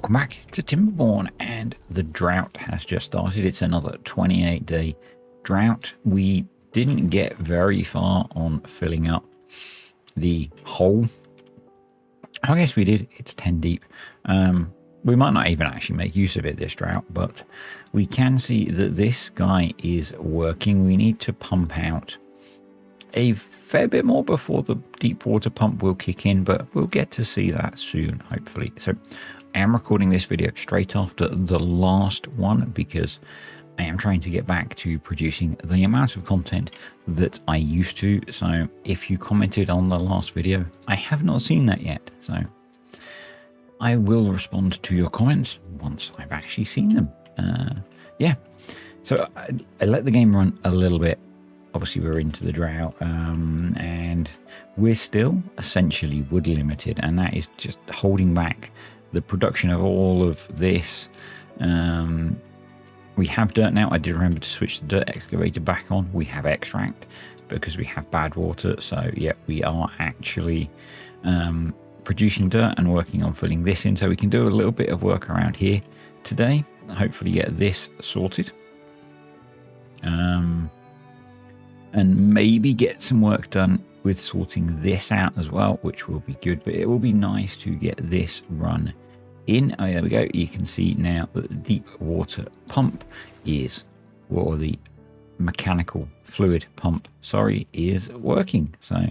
Welcome back to Timberborn, and the drought has just started. It's another 28-day drought. We didn't get very far on filling up the hole. I guess we did. It's 10 deep. We might not even actually make use of it this drought, but we can see that this guy is working. We need to pump out a fair bit more before the deep water pump will kick in, but we'll get to see that soon, hopefully. So I am recording this video straight after the last one because I am trying to get back to producing the amount of content that I used to. So if you commented on the last video, I have not seen that yet. So I will respond to your comments once I've actually seen them. Yeah, so I let the game run a little bit. Obviously we're into the drought, and we're still essentially wood limited, and that is just holding back the production of all of this. We have dirt now. I did remember to switch the dirt excavator back on. We have extract because we have bad water. So yeah, we are actually producing dirt and working on filling this in, so we can do a little bit of work around here today, hopefully get this sorted, and maybe get some work done with sorting this out as well, which will be good. But it will be nice to get this run in. Oh, there we go. You can see now that the deep water pump is, or the mechanical fluid pump, sorry, is working. So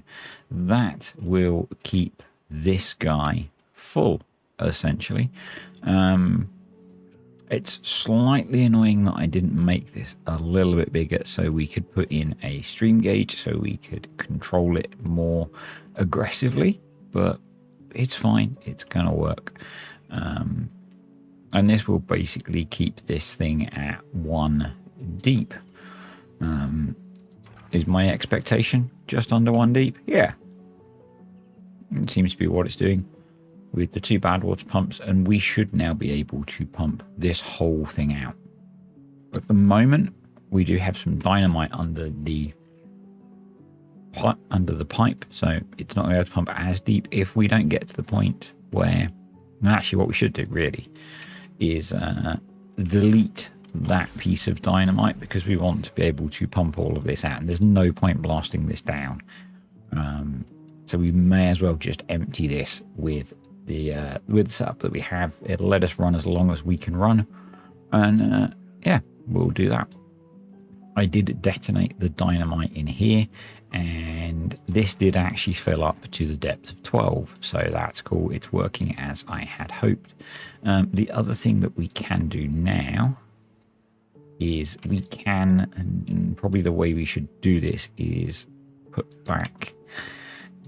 that will keep this guy full, essentially. It's slightly annoying that I didn't make this a little bit bigger so we could put in a stream gauge so we could control it more aggressively, but it's fine. It's gonna work. And this will basically keep this thing at 1 deep. Is my expectation just under 1 deep? Yeah. It seems to be what it's doing with the 2 bad water pumps, and we should now be able to pump this whole thing out. At the moment, we do have some dynamite under the pipe, so it's not going to pump as deep. If we don't get to the point where, and actually what we should do really is delete that piece of dynamite, because we want to be able to pump all of this out, and there's no point blasting this down. So we may as well just empty this with the setup that we have. It'll let us run as long as we can run, and yeah, we'll do that. I did detonate the dynamite in here, and this did actually fill up to the depth of 12, so that's cool. It's working as I had hoped. The other thing that we can do now is we can, and probably the way we should do this is put back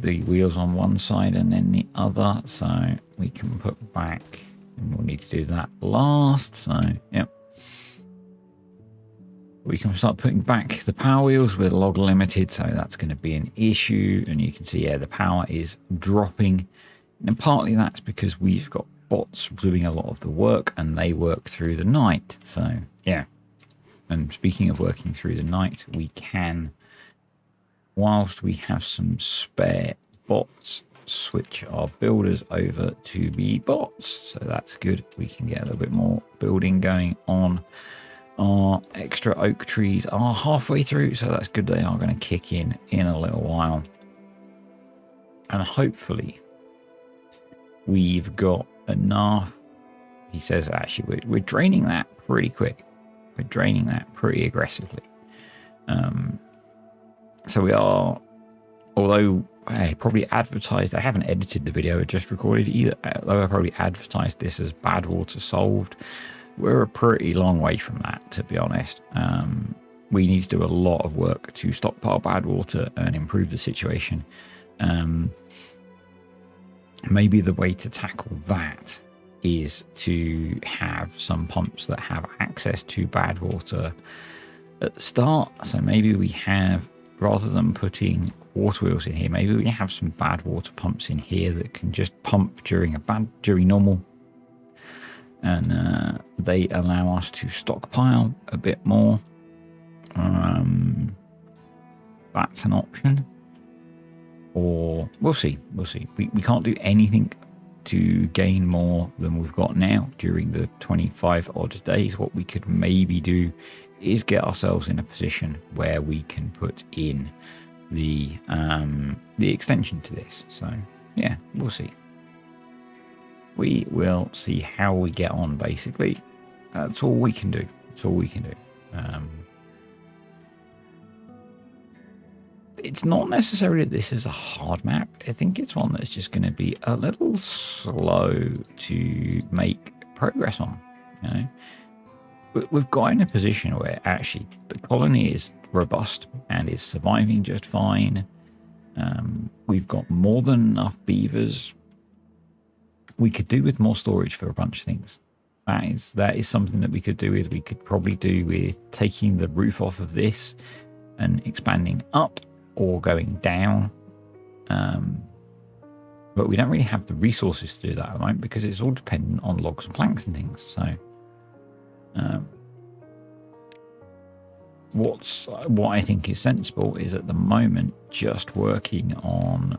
the wheels on one side and then the other, so we can put back, and we'll need to do that last. So yep, we can start putting back the power wheels. We're log limited, so that's going to be an issue. And you can see, yeah, the power is dropping, and partly that's because we've got bots doing a lot of the work, and they work through the night. So yeah, and speaking of working through the night, we can, whilst we have some spare bots, switch our builders over to be bots. So that's good. We can get a little bit more building going on. Our extra oak trees are halfway through, so that's good. They are going to kick in a little while. And hopefully we've got enough. He says, actually, we're draining that pretty quick. We're draining that pretty aggressively. So we are, although I probably advertised, I haven't edited the video, I just recorded either, although I probably advertised this as bad water solved, we're a pretty long way from that, to be honest. We need to do a lot of work to stockpile bad water and improve the situation. Maybe the way to tackle that is to have some pumps that have access to bad water at the start. So maybe we have, rather than putting water wheels in here, maybe we have some bad water pumps in here that can just pump during normal, and they allow us to stockpile a bit more. That's an option, or we'll see. We can't do anything to gain more than we've got now during the 25 odd days, what we could maybe do is get ourselves in a position where we can put in the extension to this. So yeah, we'll see. We will see how we get on, basically. That's all we can do. That's all we can do. It's not necessarily that this is a hard map. I think it's one that's just going to be a little slow to make progress on. You know, we've got in a position where actually the colony is robust and is surviving just fine. We've got more than enough beavers. We could do with more storage for a bunch of things. That is something that we could do with. We could probably do with taking the roof off of this and expanding up, or going down, but we don't really have the resources to do that at the moment because it's all dependent on logs and planks and things. So what I think is sensible is at the moment just working on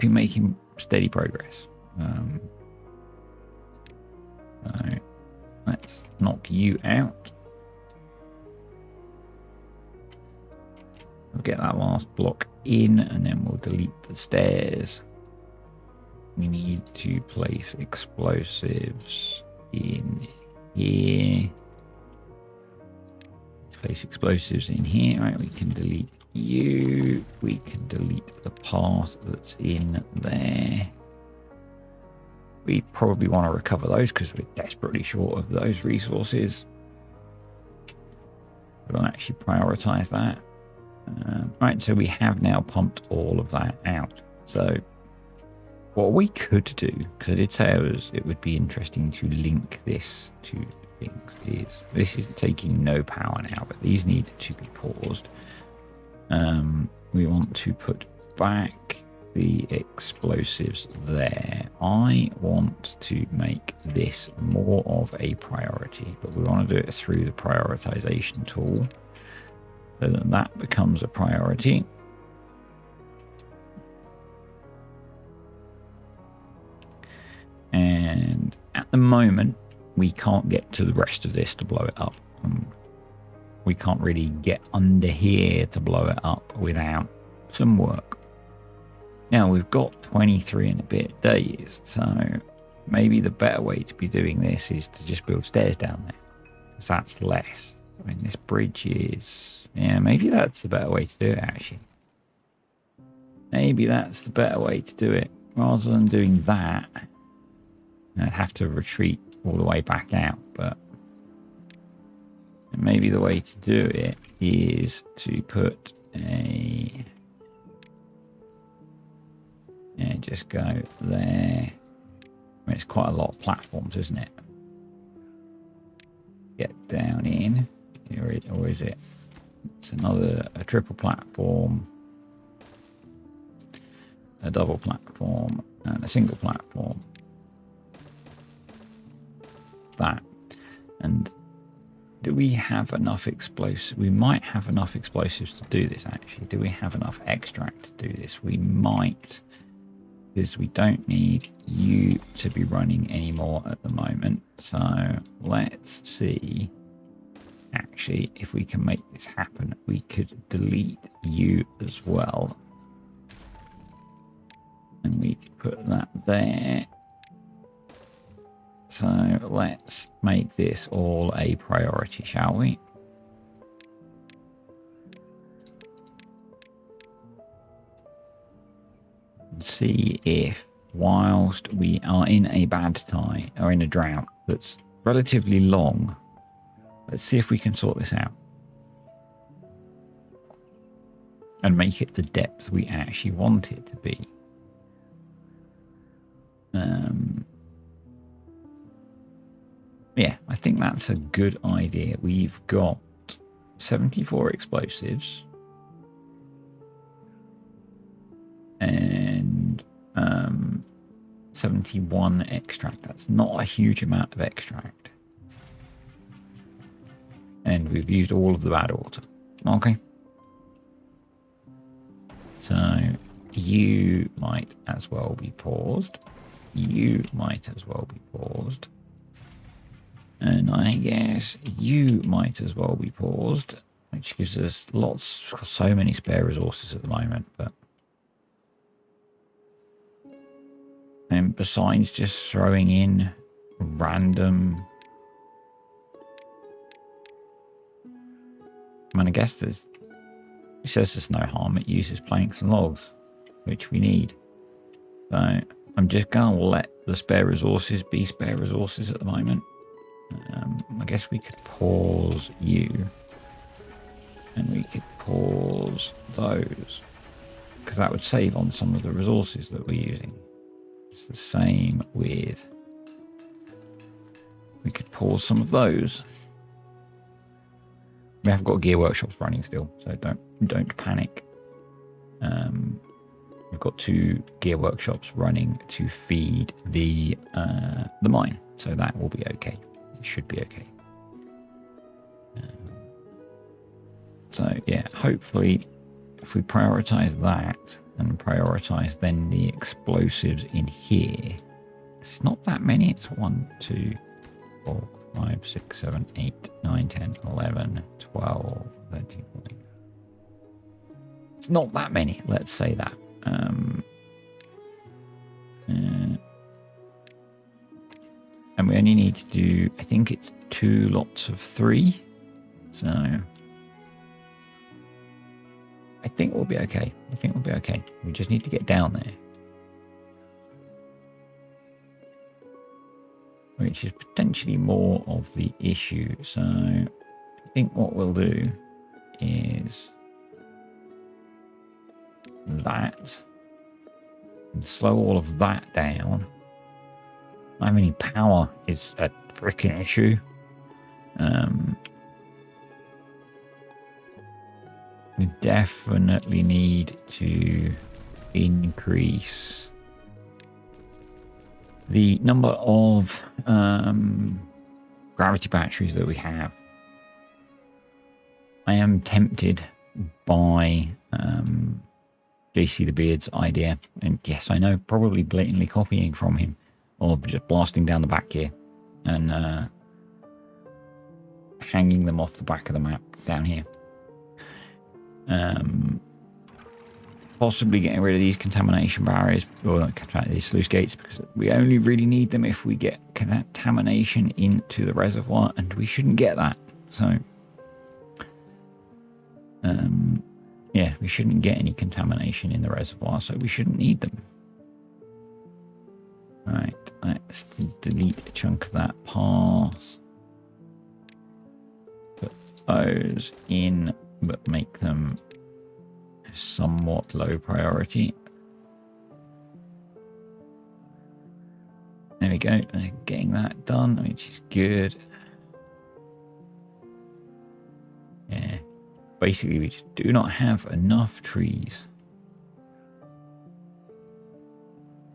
making steady progress. So let's knock you out. We'll get that last block in, and then we'll delete the stairs. We need to place explosives in here. Let's place explosives in here. Right, we can delete you. We can delete the path that's in there. We probably want to recover those because we're desperately short of those resources. We'll actually prioritize that. Right, so we have now pumped all of that out. So what we could do, because I did say it would be interesting to link this to things, is this is taking no power now, but these need to be paused. We want to put back the explosives there. I want to make this more of a priority, but we want to do it through the prioritization tool. So that becomes a priority. And at the moment, we can't get to the rest of this to blow it up. We can't really get under here to blow it up without some work. Now, we've got 23 and a bit days, so maybe the better way to be doing this is to just build stairs down there, because that's less. I mean, this bridge is... Yeah, maybe that's the better way to do it, actually. Maybe that's the better way to do it. Rather than doing that, I'd have to retreat all the way back out. But maybe the way to do it is to put a... Yeah, just go there. I mean, it's quite a lot of platforms, isn't it? Get down in. Or is it? It's a triple platform, a double platform, and a single platform. That. And do we have enough explosives? We might have enough explosives to do this, actually. Do we have enough extract to do this? We might, because we don't need you to be running anymore at the moment. So let's see. Actually, if we can make this happen, we could delete you as well. And we could put that there. So let's make this all a priority, shall we? See if, whilst we are in a bad time, or in a drought that's relatively long, let's see if we can sort this out and make it the depth we actually want it to be. Yeah, I think that's a good idea. We've got 74 explosives and 71 extract. That's not a huge amount of extract. And we've used all of the bad water. Okay. So you might as well be paused. you might as well be paused. And I guess you might as well be paused, which gives us so many spare resources at the moment. But and besides just throwing in random, I mean, I guess it says there's no harm. It uses planks and logs, which we need. So I'm just going to let the spare resources be spare resources at the moment. I guess we could pause you. And we could pause those. Because that would save on some of the resources that we're using. It's the same with... We could pause some of those. We have got gear workshops running still, so don't panic. We've got 2 gear workshops running to feed the mine, so that will be okay. It should be okay. So yeah, hopefully, if we prioritize that and prioritize then the explosives in here, it's not that many. It's 1, 2, 4, 5, 6, 7, 8, 9, 10, 11, 12, 13, 14. It's not that many, let's say that. And we only need to do, I think it's 2 lots of 3. So I think we'll be okay. I think we'll be okay. We just need to get down there. Which is potentially more of the issue. So I think what we'll do is that and slow all of that down. I mean, power is a freaking issue. We definitely need to increase the number of gravity batteries that we have. I am tempted by JC the Beard's idea, and yes, I know, probably blatantly copying from him, of just blasting down the back here and hanging them off the back of the map down here. Possibly getting rid of these contamination barriers, or not these sluice gates, because we only really need them if we get contamination into the reservoir, and we shouldn't get that. So yeah, we shouldn't get any contamination in the reservoir, so we shouldn't need them. Right, let's delete a chunk of that path. Put those in, but make them somewhat low priority. There we go, getting that done, which is good. Yeah, basically we just do not have enough trees.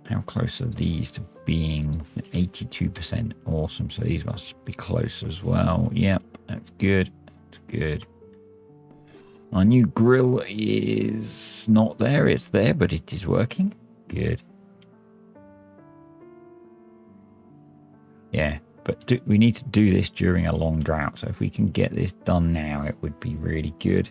How close are these to being 82%? Awesome. So these must be close as well. Yep, that's good. That's good. Our new grill is not there. It's there, but it is working. Good. Yeah, but we need to do this during a long drought. So if we can get this done now, it would be really good.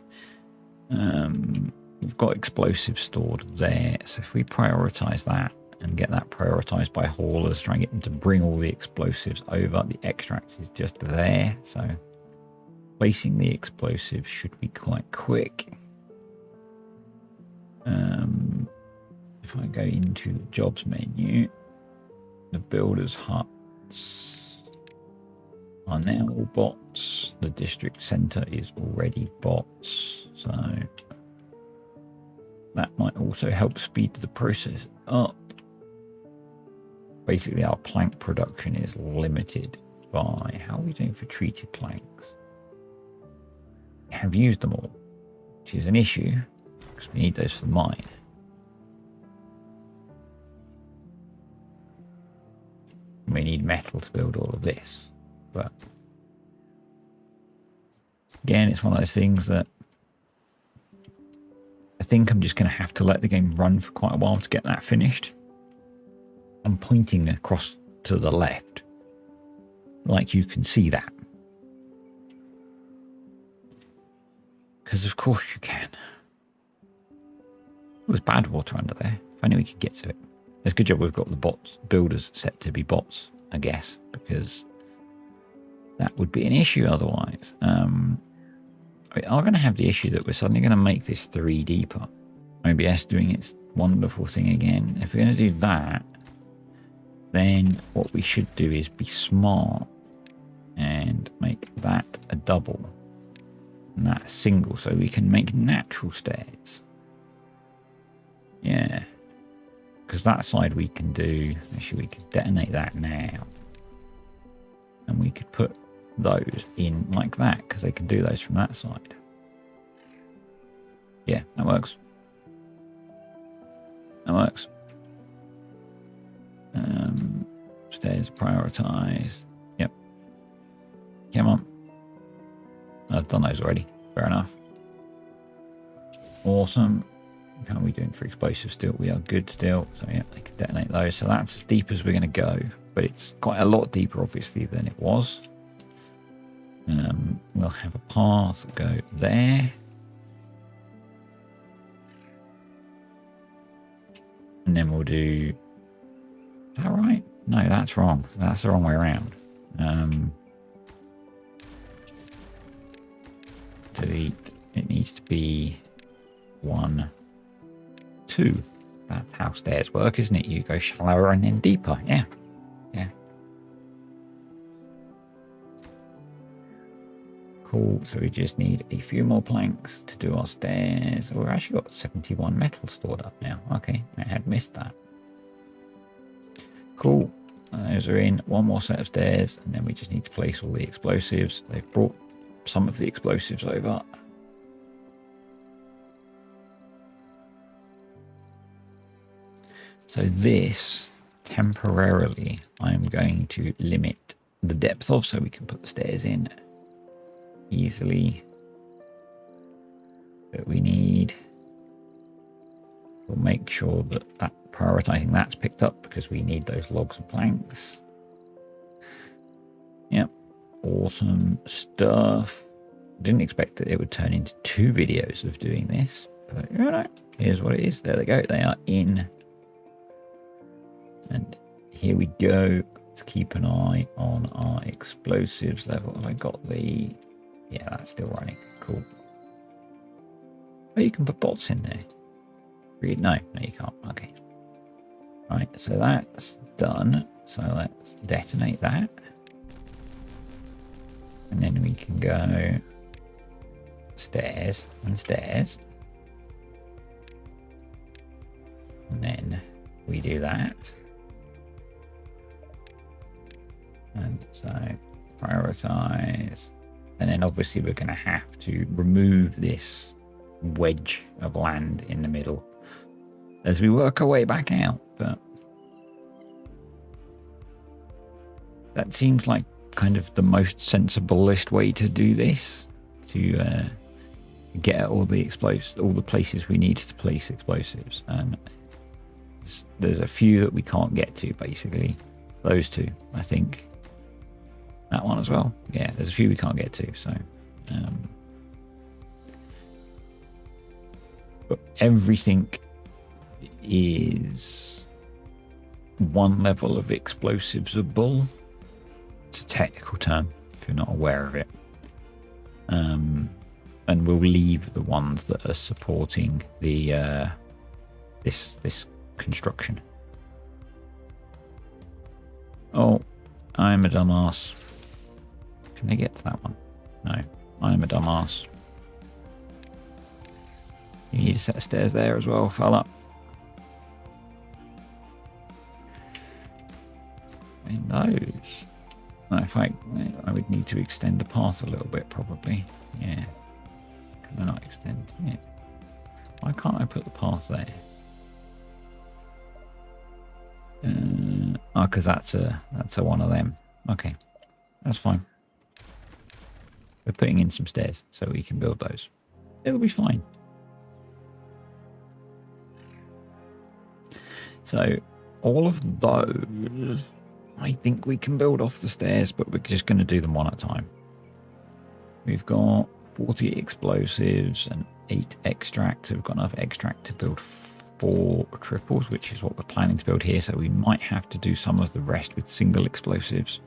We've got explosives stored there. So if we prioritize that, and get that prioritized by haulers, try and get them to bring all the explosives over. The extract is just there, so placing the explosives should be quite quick. If I go into the jobs menu, the builders' huts are now all bots. The district center is already bots, so that might also help speed the process up. Basically, our plank production is limited by... How are we doing for treated planks? We have used them all, which is an issue, because we need those for the mine. We need metal to build all of this. But again, it's one of those things that I think I'm just going to have to let the game run for quite a while to get that finished. I'm pointing across to the left. Like you can see that. Because of course you can. There's bad water under there. If only we could get to it. It's a good job we've got the bots, builders set to be bots, I guess, because that would be an issue otherwise. We are going to have the issue that we're suddenly going to make this 3 deeper. OBS doing its wonderful thing again. If we're going to do that, then what we should do is be smart and make that a double and that a single, so we can make natural stairs. Yeah, because that side we can do. Actually, we could detonate that now, and we could put those in like that because they can do those from that side. Yeah, that works. That works. Stairs prioritized. Yep. Come on. I've done those already. Fair enough. Awesome. How are we doing for explosives still? We are good still. So yeah, they can detonate those. So that's as deep as we're going to go. But it's quite a lot deeper, obviously, than it was. We'll have a path go there. And then we'll do... Is that right? No, that's wrong. That's the wrong way around. Delete. It needs to be 1, 2. That's how stairs work, isn't it? You go shallower and then deeper. Yeah. Yeah. Cool. So we just need a few more planks to do our stairs. We've actually got 71 metal stored up now. Okay. I had missed that. Cool. Those are in. One more set of stairs, and then we just need to place all the explosives. They've brought some of the explosives over. So this, temporarily, I'm going to limit the depth of, so we can put the stairs in easily. But we need... We'll make sure that prioritizing that's picked up because we need those logs and planks. Yep, awesome stuff. Didn't expect that it would turn into 2 videos of doing this, but you know, here's what it is. There they go. They are in. And here we go. Let's keep an eye on our explosives level. Have I got the... Yeah, that's still running. Cool. Oh, you can put bots in there. No, you can't. Okay. Right, so that's done. So let's detonate that. And then we can go stairs and stairs. And then we do that. And so prioritize. And then obviously we're going to have to remove this wedge of land in the middle as we work our way back out, but that seems like kind of the most sensiblest way to do this, to get all the all the places we need to place explosives. And there's a few that we can't get to, basically. Those 2, I think. That one as well. Yeah, there's a few we can't get to, so but everything is 1 level of explosivable. It's a technical term if you're not aware of it. And we'll leave the ones that are supporting the this construction. Oh, I'm a dumbass. Can they get to that one? No, I'm a dumbass. You need a set of stairs there as well, fella. In those. No, in fact, I would need to extend the path a little bit, probably. Yeah. Can I not extend it? Why can't I put the path there? Oh, because that's a one of them. Okay, that's fine. We're putting in some stairs so we can build those. It'll be fine. So all of those, I think we can build off the stairs, but we're just going to do them one at a time. We've got 40 explosives and 8 extracts. So we've got enough extract to build 4 triples, which is what we're planning to build here. So we might have to do some of the rest with single explosives.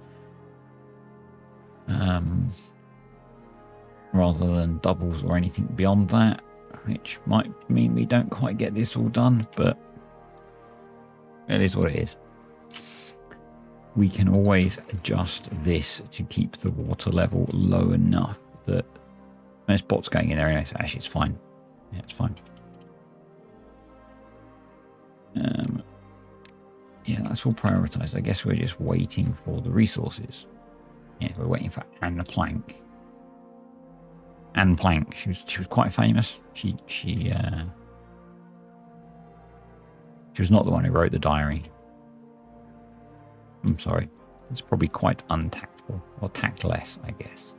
Rather than doubles or anything beyond that, which might mean we don't quite get this all done, but it is what it is. We can always adjust this to keep the water level low enough that there's bots going in there anyway, so actually it's fine. Yeah, it's fine. Yeah, that's all prioritized. I guess we're just waiting for the resources. Yeah, we're waiting for Anne Plank. Anne Plank. She was quite famous. She was not the one who wrote the diary. I'm sorry. It's probably quite untactful, or tactless, I guess.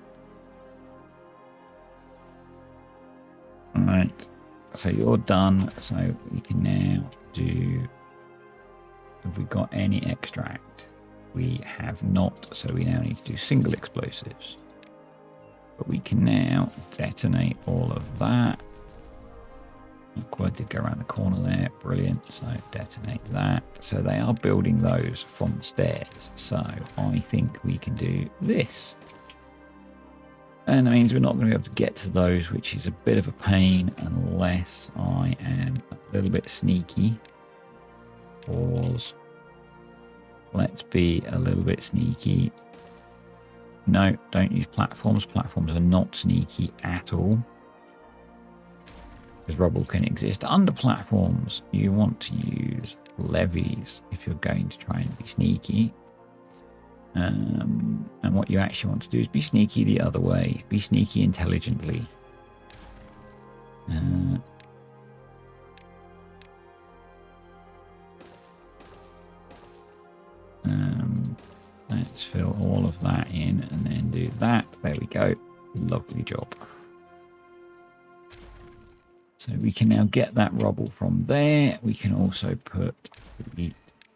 All right. So you're done. So we can now do. Have we got any extract? We have not. So we now need to do single explosives. But we can now detonate all of that. Quad did go around the corner there. Brilliant. So detonate that. So they are building those from the stairs. So I think we can do this. And that means we're not going to be able to get to those, which is a bit of a pain unless I am a little bit sneaky. Pause. Let's be a little bit sneaky. No, don't use platforms. Platforms are not sneaky at all. Because rubble can exist under platforms. You want to use levees if you're going to try and be sneaky. And what you actually want to do is be sneaky the other way. Be sneaky intelligently. Let's fill all of that in and then do that. There we go. Lovely job. So we can now get that rubble from there. We can also put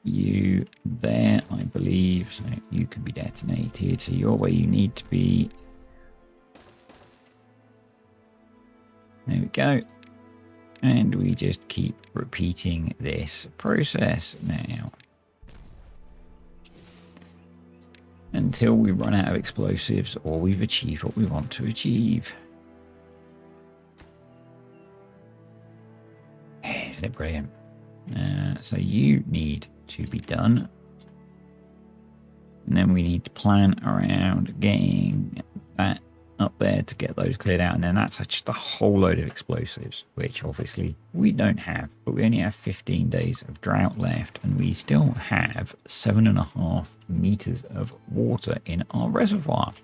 you there, I believe. So you can be detonated. So you're where you need to be. There we go. And we just keep repeating this process now. Until we run out of explosives or we've achieved what we want to achieve. Isn't it brilliant? So you need to be done. And then we need to plan around getting that up there to get those cleared out. And then that's just a whole load of explosives, which obviously we don't have. But we only have 15 days of drought left. And we still have 7.5 meters of water in our reservoir.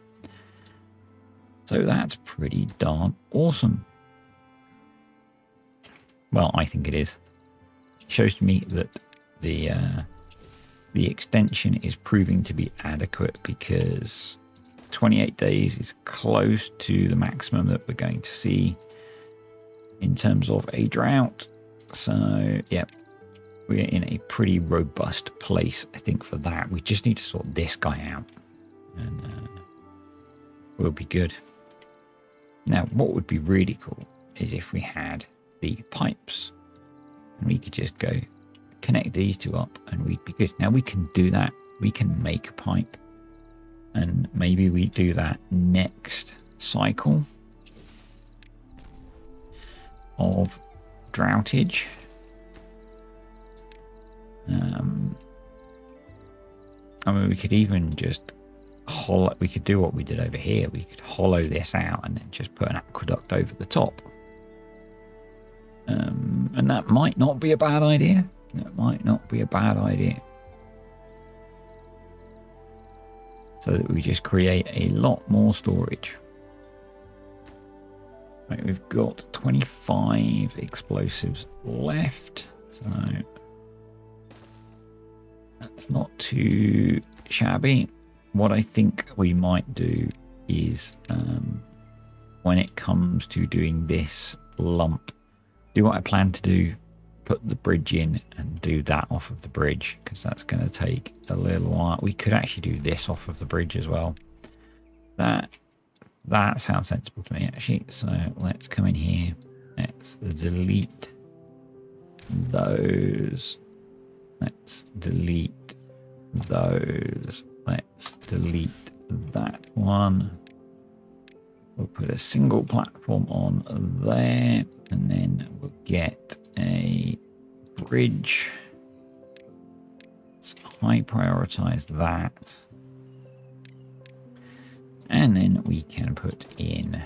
So that's pretty darn awesome. Well, I think it is. It shows to me that the extension is proving to be adequate because 28 days is close to the maximum that we're going to see in terms of a drought. So, yeah, we're in a pretty robust place, I think, for that. We just need to sort this guy out and we'll be good. Now, what would be really cool is if we had the pipes and we could just go connect these two up and we'd be good. Now we can do that. We can make a pipe and maybe we do that next cycle of droughtage. I mean, we could even just we could do what we did over here. We could hollow this out and then just put an aqueduct over the top. And that might not be a bad idea. That might not be a bad idea. So that we just create a lot more storage. Right, we've got 25 explosives left. So that's not too shabby. What I think we might do is when it comes to doing this lump, do what I plan to do put the bridge in and do that off of the bridge, because that's going to take a little while. We could actually do this off of the bridge as well. That sounds sensible to me, actually. So let's come in here. Let's delete those. Let's delete those. Let's delete that one. We'll put a single platform on there, and then we'll get a bridge. Let's high prioritize that. And then we can put in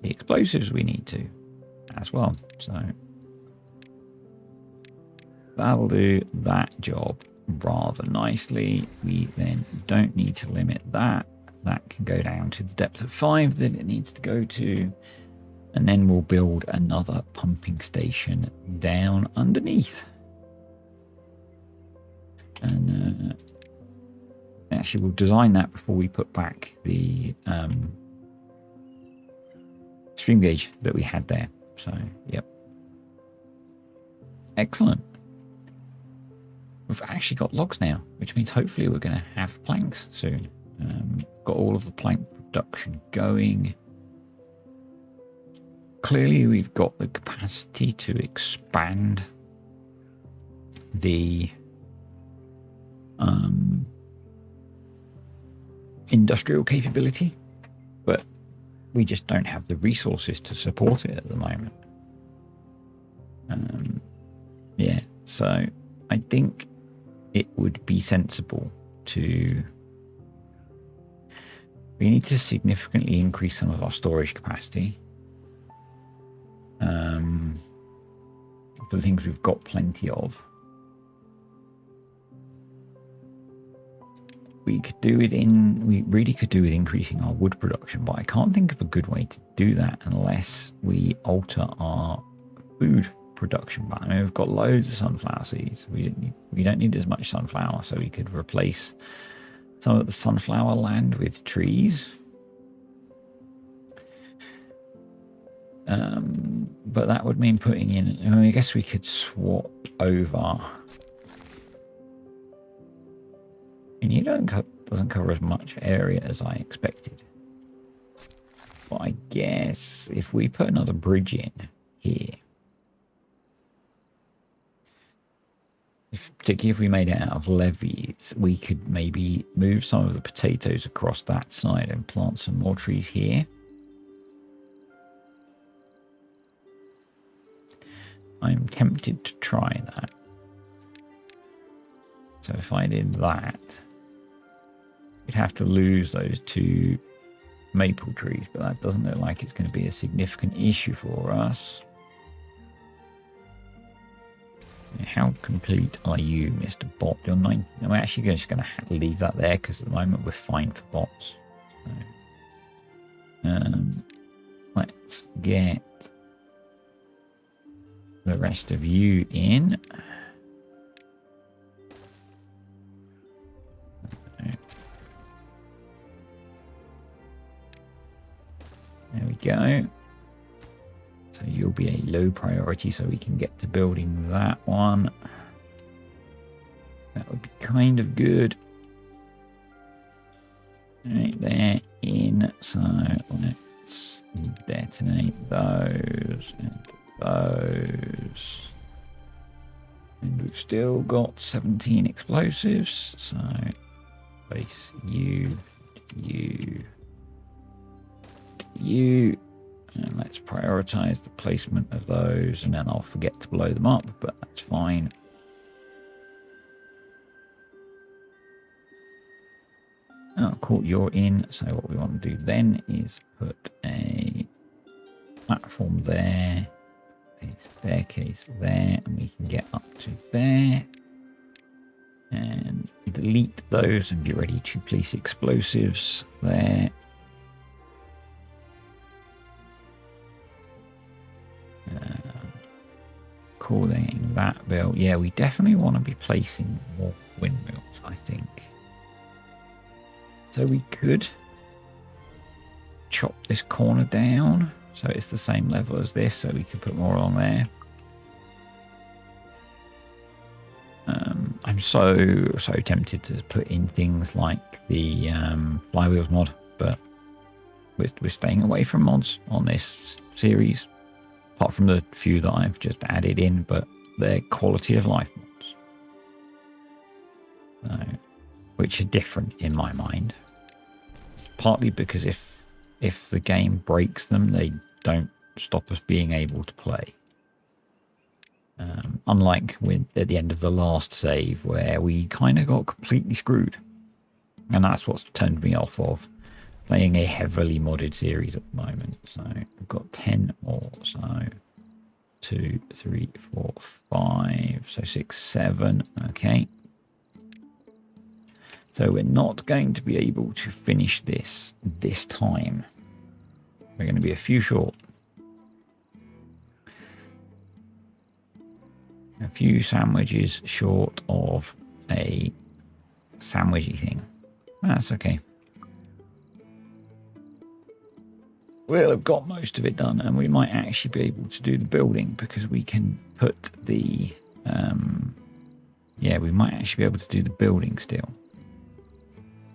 the explosives we need to as well. So that'll do that job rather nicely. We then don't need to limit that. That can go down to the depth of 5 that it needs to go to. And then we'll build another pumping station down underneath. And actually, we'll design that before we put back the stream gauge that we had there. So, yep. Excellent. We've actually got logs now, which means hopefully we're going to have planks soon. Got all of the plank production going. Clearly, we've got the capacity to expand the industrial capability, but we just don't have the resources to support it at the moment. Yeah, so I think it would be sensible to... We need to significantly increase some of our storage capacity. For the things we've got plenty of. We really could do with increasing our wood production, but I can't think of a good way to do that unless we alter our food production. But I mean, we've got loads of sunflower seeds. We don't need as much sunflower, so we could replace some of the sunflower land with trees. But that would mean putting in, I mean, I guess we could swap over. And it doesn't cover as much area as I expected. But I guess if we put another bridge in here, particularly if we made it out of levees, we could maybe move some of the potatoes across that side and plant some more trees here. I'm tempted to try that. So if I did that, we'd have to lose those 2 maple trees, but that doesn't look like it's going to be a significant issue for us. How complete are you, Mr. Bot? You're 9. I'm actually just going to leave that there because at the moment we're fine for bots. So, let's get the rest of you in. There we go. So you'll be a low priority so we can get to building that one. That would be kind of good. Right there in. So let's detonate those and those. And we've still got 17 explosives. So place you. And let's prioritize the placement of those, and then I'll forget to blow them up, but that's fine. Oh, cool, you're in. So what we want to do then is put a platform there, a staircase there, and we can get up to there. And delete those and be ready to place explosives there. Calling that built. Yeah, we definitely want to be placing more windmills, I think. So we could chop this corner down so it's the same level as this, so we could put more on there. so tempted to put in things like the flywheels mod, but we're staying away from mods on this series, apart from the few that I've just added in, but they're quality of life mods, which are different in my mind. Partly because if the game breaks them, they don't stop us being able to play. Unlike at the end of the last save, where we kind of got completely screwed. And that's what's turned me off of playing a heavily modded series at the moment. So we've got 10 more. So 2, 3, 4, 5. So 6, 7. Okay. So we're not going to be able to finish this time. We're going to be a few short. A few sandwiches short of a sandwichy thing. That's okay. We'll have got most of it done, and we might actually be able to do the building because we can put the... yeah, we might actually be able to do the building still.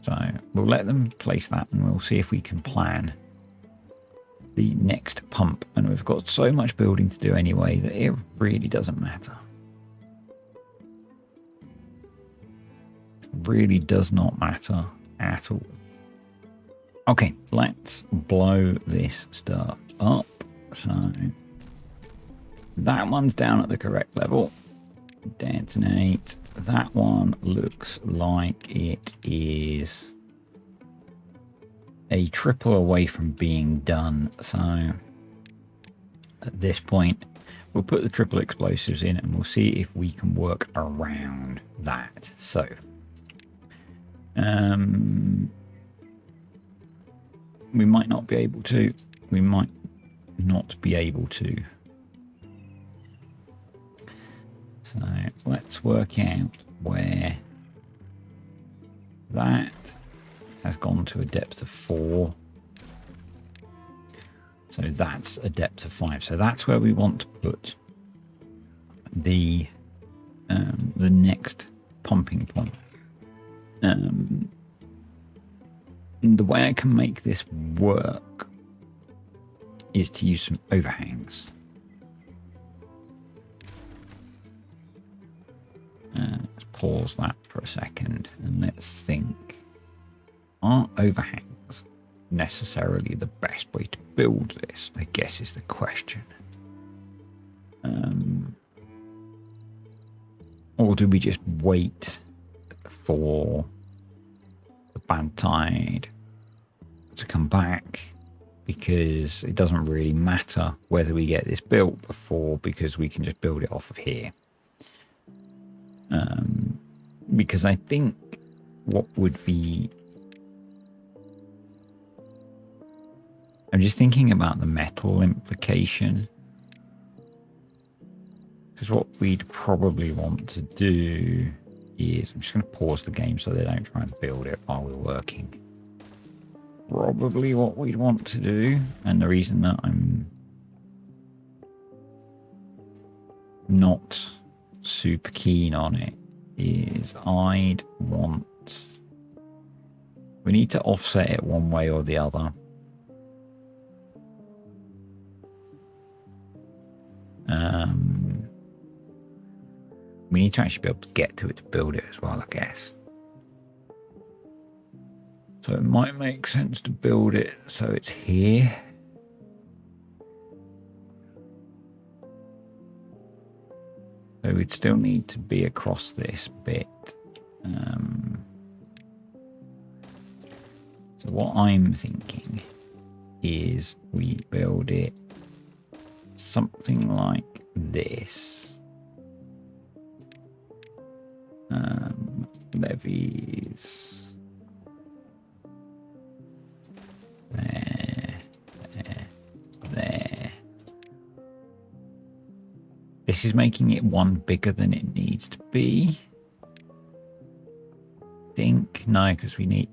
So we'll let them place that, and we'll see if we can plan the next pump. And we've got so much building to do anyway that it really doesn't matter. Really does not matter at all. Okay, let's blow this stuff up. So that one's down at the correct level. Detonate. That one looks like it is a triple away from being done. So at this point, we'll put the triple explosives in and we'll see if we can work around that. So we might not be able to. We might not be able to. So let's work out where that has gone to a depth of 4. So that's a depth of 5. So that's where we want to put the next pumping point. The way I can make this work is to use some overhangs. Let's pause that for a second and let's think. Are overhangs necessarily the best way to build this? I guess is the question. Or do we just wait for the bad tide to come back, because it doesn't really matter whether we get this built before, because we can just build it off of here. Because I think what would be... I'm just thinking about the metal implication. Because what we'd probably want to do is... I'm just going to pause the game so they don't try and build it while we're working. Probably what we'd want to do, and the reason that I'm not super keen on it is I'd want... We need to offset it one way or the other. We need to actually be able to get to it to build it as well, I guess. So it might make sense to build it so it's here. So we'd still need to be across this bit. So what I'm thinking is we build it something like this. Levies. There. This is making it one bigger than it needs to be. Think no, because we need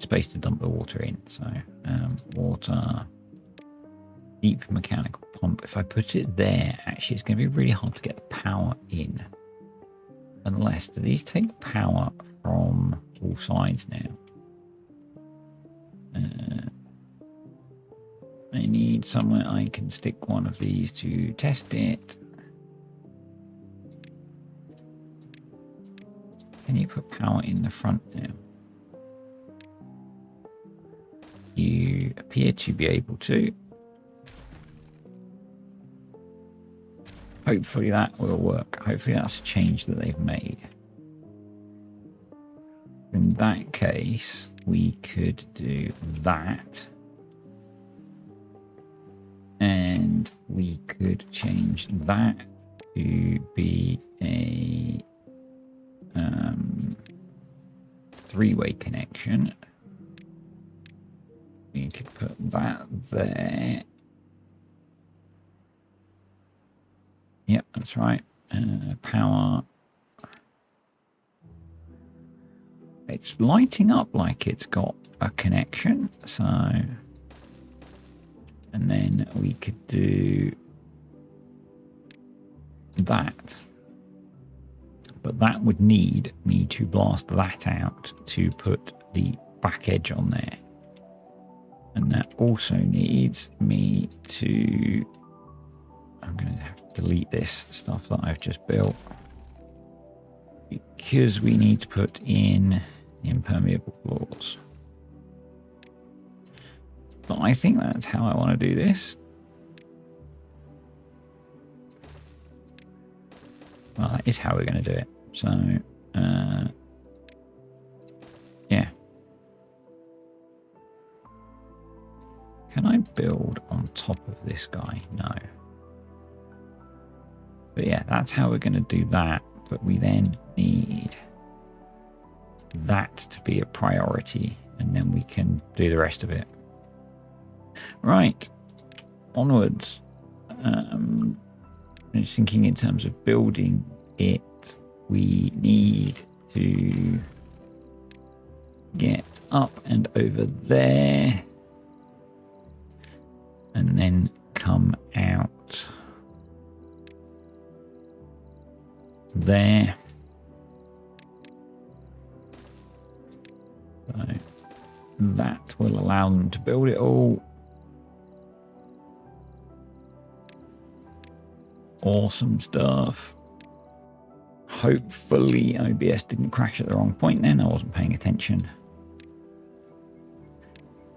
space to dump the water in. So water, deep mechanical pump. If I put it there, actually, it's going to be really hard to get the power in, unless, do these take power from all sides now? I need somewhere I can stick one of these to test it. Can you put power in the front now? You appear to be able to. Hopefully that will work. Hopefully that's a change that they've made. In that case, we could do that. And we could change that to be a three-way connection. We could put that there. Yep, that's right. Power. It's lighting up like it's got a connection, so... And then we could do that. But that would need me to blast that out to put the back edge on there. And that also needs me to... I'm going to have to delete this stuff that I've just built. Because we need to put in impermeable floors. But I think that's how I want to do this. Well, that is how we're going to do it. So, yeah. Can I build on top of this guy? No. But yeah, that's how we're going to do that. But we then need that to be a priority. And then we can do the rest of it. Right, onwards. I'm just thinking in terms of building it, we need to get up and over there and then come out there. So that will allow them to build it all. Awesome stuff. Hopefully OBS didn't crash at the wrong point then. I wasn't paying attention.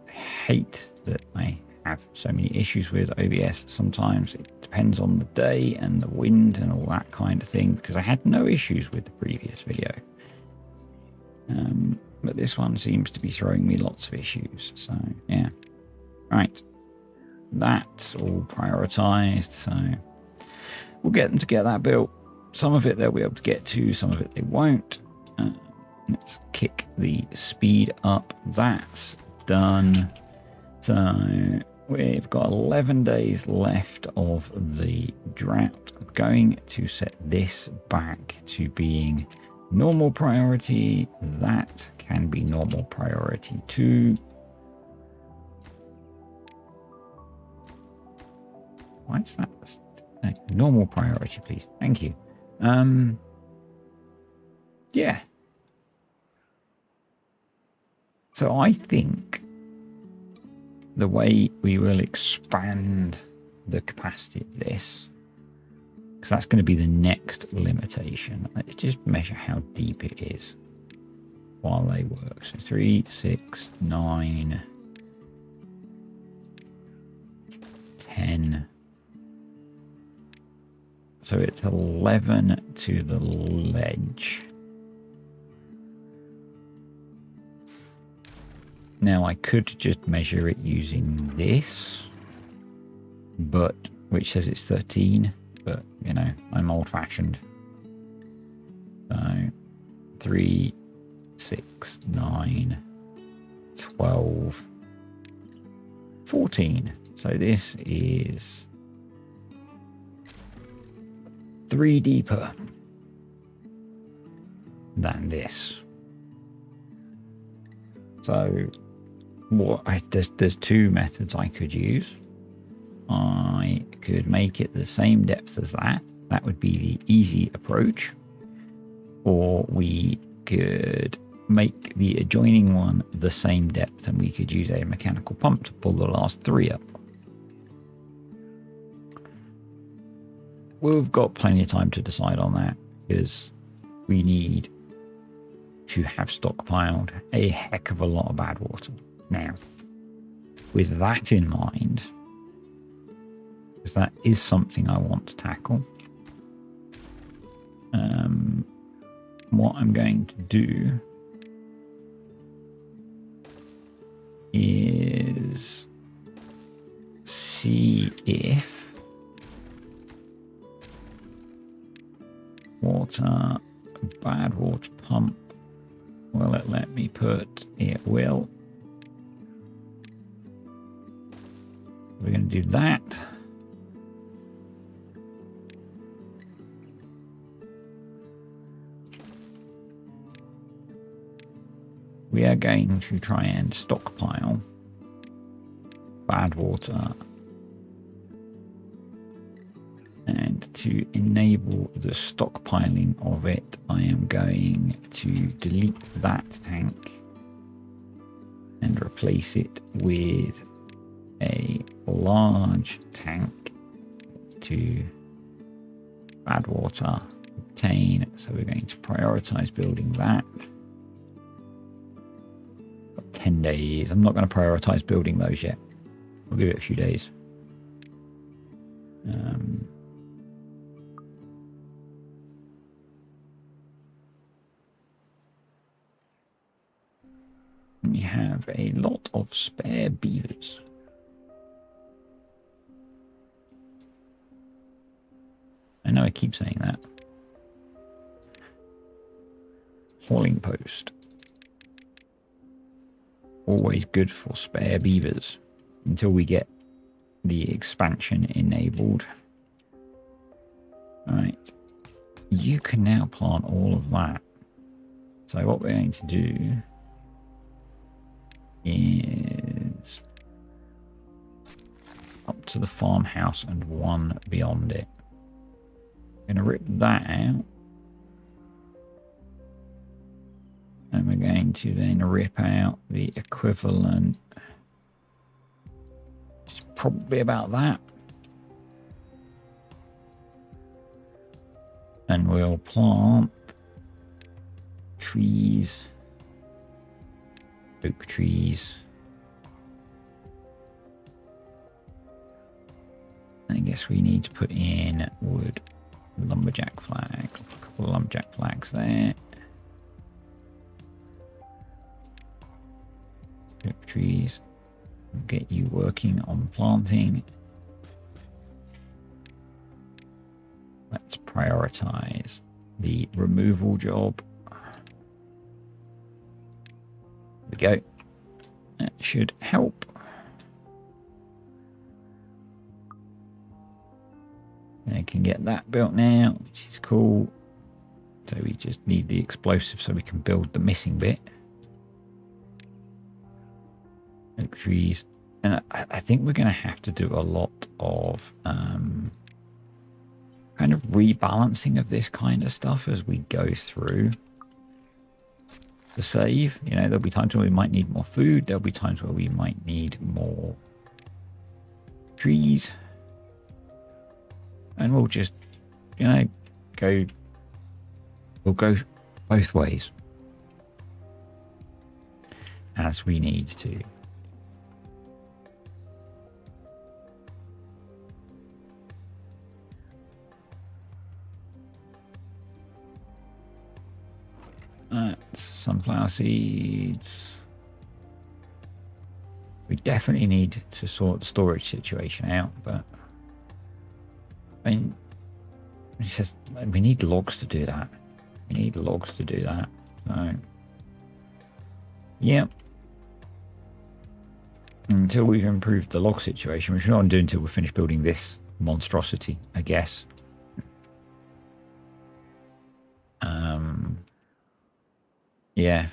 I hate that I have so many issues with OBS. Sometimes it depends on the day and the wind and all that kind of thing, because I had no issues with the previous video. But this one seems to be throwing me lots of issues. So yeah. Right. That's all prioritized. So we'll get them to get that built. Some of it they'll be able to get to, some of it they won't. Let's kick the speed up. That's done. So we've got 11 days left of the drought. I'm going to set this back to being normal priority. That can be normal priority too. Why is that? Normal priority, please. Thank you. Yeah. So I think the way we will expand the capacity of this, because that's going to be the next limitation. Let's just measure how deep it is while they work. So 3, 6, 9, 10. So it's 11 to the ledge. Now I could just measure it using this, but which says it's 13, but you know, I'm old-fashioned. So 3, 6, 9, 12, 14. So this is 3 deeper than this. So there's 2 methods I could use. I could make it the same depth as that. That would be the easy approach. or we could make the adjoining one the same depth, and we could use a mechanical pump to pull the last 3 up. We've got plenty of time to decide on that, because we need to have stockpiled a heck of a lot of bad water. Now, with that in mind, because that is something I want to tackle, what I'm going to do is see if bad water pump, will it let me put, it will. We're going to do that. We are going to try and stockpile bad water, and to enable the stockpiling of it, I am going to delete that tank and replace it with a large tank to bad water obtain. So we're going to prioritize building that. 10 days. I'm not going to prioritize building those yet. We'll give it a few days. We have a lot of spare beavers. I know I keep saying that. Hauling post. Always good for spare beavers until we get the expansion enabled. Right, you can now plant all of that. So what we're going to do is up to the farmhouse and one beyond it. I'm going to rip that out. And we're going to then rip out the equivalent, which is probably about that. And we'll plant trees, oak trees. I guess we need to put in wood, lumberjack flag, a couple of lumberjack flags there. Oak trees, get you working on planting. Let's prioritize the removal job. There we go. That should help. I can get that built now, which is cool. So we just need the explosive so we can build the missing bit. Oak trees. And I think we're going to have to do a lot of kind of rebalancing of this kind of stuff as we go through the save. You know, there'll be times where we might need more food. There'll be times where we might need more trees. And we'll just, you know, we'll go both ways as we need to. Sunflower seeds. We definitely need to sort the storage situation out, but I mean, it says we need logs to do that. We need logs to do that. So, yeah. Until we've improved the log situation, which we're not doing until we finish building this monstrosity, I guess. Yeah.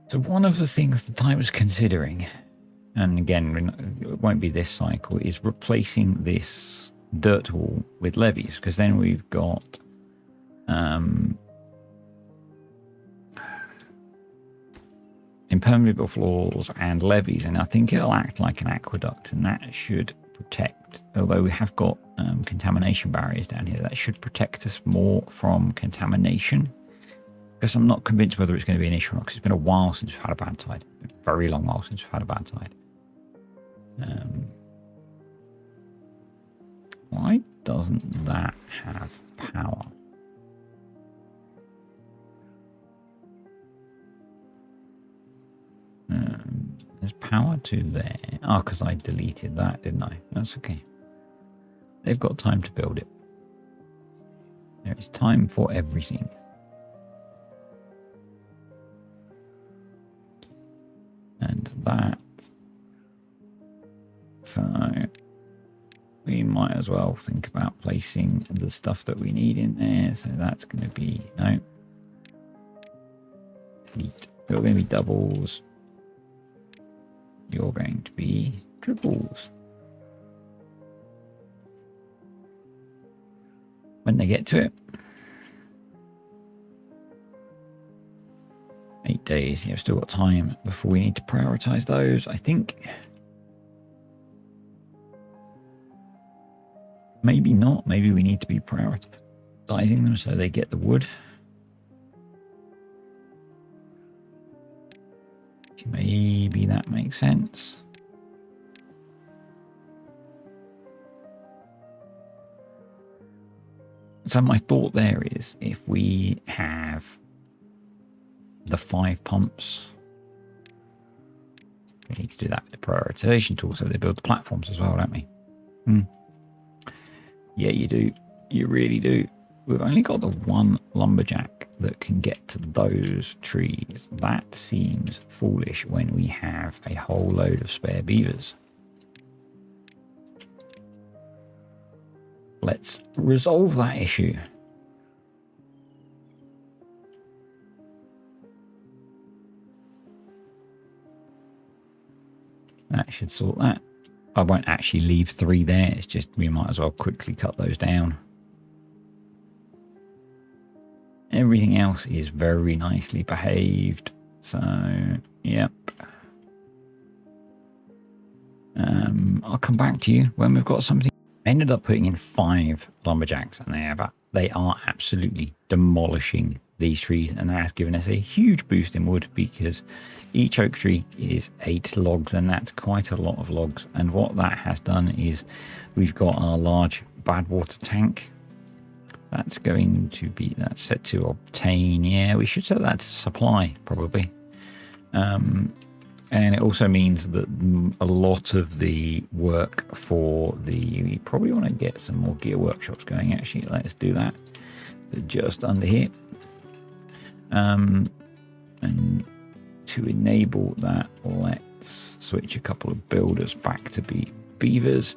So one of the things that I was considering and again, it won't be this cycle, is replacing this dirt wall with levees, because then we've got impermeable floors and levees, and I think it'll act like an aqueduct, and that should protect, although we have got contamination barriers down here, that should protect us more from contamination, because I'm not convinced whether it's going to be an issue or not, because it's been a while since we've had a bad tide, a very long while since we've had a bad tide. Why doesn't that have power? There's power to there. Oh, because I deleted that, didn't I? That's okay. They've got time to build it. There is time for everything. And that. So we might as well think about placing the stuff that we need in there. So that's going to be, no. Delete. You're going to be doubles. You're going to be triples. When they get to it. 8 days. You've still got time before we need to prioritize those, I think. Maybe not. Maybe we need to be prioritizing them so they get the wood. Maybe that makes sense. So my thought there is, if we have the 5 pumps, we need to do that with the prioritization tool, so they build the platforms as well, don't we? Yeah, you do. You really do. We've only got the 1 lumberjack that can get to those trees. That seems foolish when we have a whole load of spare beavers. Let's resolve that issue. That should sort that. I won't actually leave 3 there. It's just we might as well quickly cut those down. Everything else is very nicely behaved. So, yep. I'll come back to you when we've got something. I ended up putting in 5 lumberjacks, and they are absolutely demolishing these trees, and that has given us a huge boost in wood, because each oak tree is 8 logs, and that's quite a lot of logs. And what that has done is we've got our large bad water tank. That's going to be, that's set to obtain. Yeah, we should set that to supply probably. And it also means that a lot of the work for we probably want to get some more gear workshops going. Actually, let's do that. Just under here. And to enable that, let's switch a couple of builders back to be beavers.